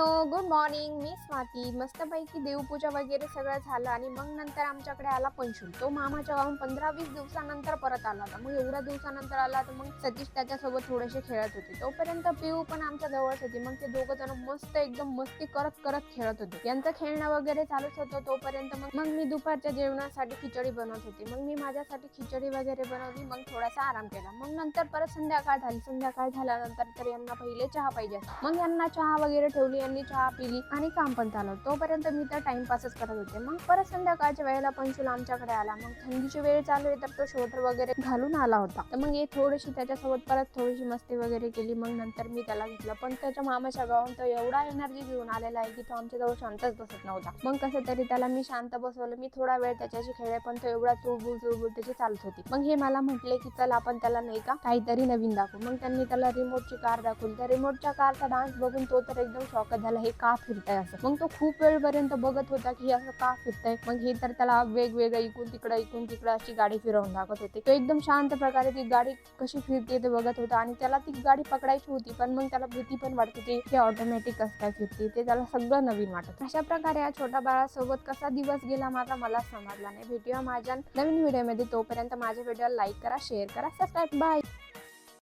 Hello, good morning. मी स्वाती. मस्तपैकी देवपूजा वगैरे सगळं झालं आणि मग नंतर आमच्याकडे आला पंशू. तो मामाच्या गावाहून 15-20 दिवसानंतर परत आला होता. मग एवढ्या दिवसानंतर आला तर मग सतीश त्याच्यासोबत थोडेसे खेळत होते. तोपर्यंत पिऊ पण आमच्या जवळच होती. मग ते दोघं जण मस्त एकदम मस्ती करत करत खेळत होते. यांचं खेळणं वगैरे चालूच होतं. तोपर्यंत मग मी दुपारच्या जेवणासाठी खिचडी बनवत होती. मग मी माझ्यासाठी खिचडी वगैरे बनवली. मग थोडासा आराम केला. मग नंतर परत संध्याकाळ झाली. संध्याकाळ झाल्यानंतर तर यांना पहिले चहा पाहिजे. मग यांना चहा वगैरे ठेवली, यांनी चहा पिली आणि काम पण चालवलं. तोपर्यंत मी तर टाइमपासच करत होते. मग परत संध्याकाळच्या वेळेला पंशुला आमच्याकडे आला. मग थंडीची वेळ चालू आहे तर तो स्वेटर वगैरे घालून आला होता. तर मग थोडीशी त्याच्यासोबत परत थोडीशी मस्ती वगैरे केली. मग नंतर मी त्याला घेतलं. पण त्याच्या मामाच्या गावाहून तो एवढा एनर्जी घेऊन आलेला आहे की तो आमच्या जवळ शांतच बसत नव्हता. मग कसं तरी त्याला मी शांत बसवलं. मी थोडा वेळ त्याच्याशी खेळले, पण तो एवढा चुळबुळ त्याची चालत होती. मग हे मला म्हटले की चल आपण त्याला नाही का काहीतरी नवीन दाखवू. मग त्यांनी त्याला रिमोटची कार दाखवली. त्या रिमोटच्या कारचा डान्स बघून तो तर एकदम शॉक झाला, हे का फिरतंय असं. मग तो खूप वेळपर्यंत बघत होता की असं का फिरतंय. मग हे तर त्याला वेगवेगळं इकून तिकडं अशी गाडी फिरवून दाखवत होते. तो एकदम शांत प्रकारे ती गाडी कशी फिरते ते बघत होता आणि त्याला ती गाडी पकडायची होती, पण मग त्याला भीती पण वाटत होती की ऑटोमॅटिक कसं काय फिरते. ते त्याला सगळं नवीन वाटत. अशा प्रकारे या छोट्या बाळासोबत कसा दिवस गेला माझा मला समजला नाही. भेटूया माझ्या नवीन व्हिडिओमध्ये. तोपर्यंत माझ्या व्हिडिओला लाईक करा, शेअर करा, सबस्क्राईब. बाय.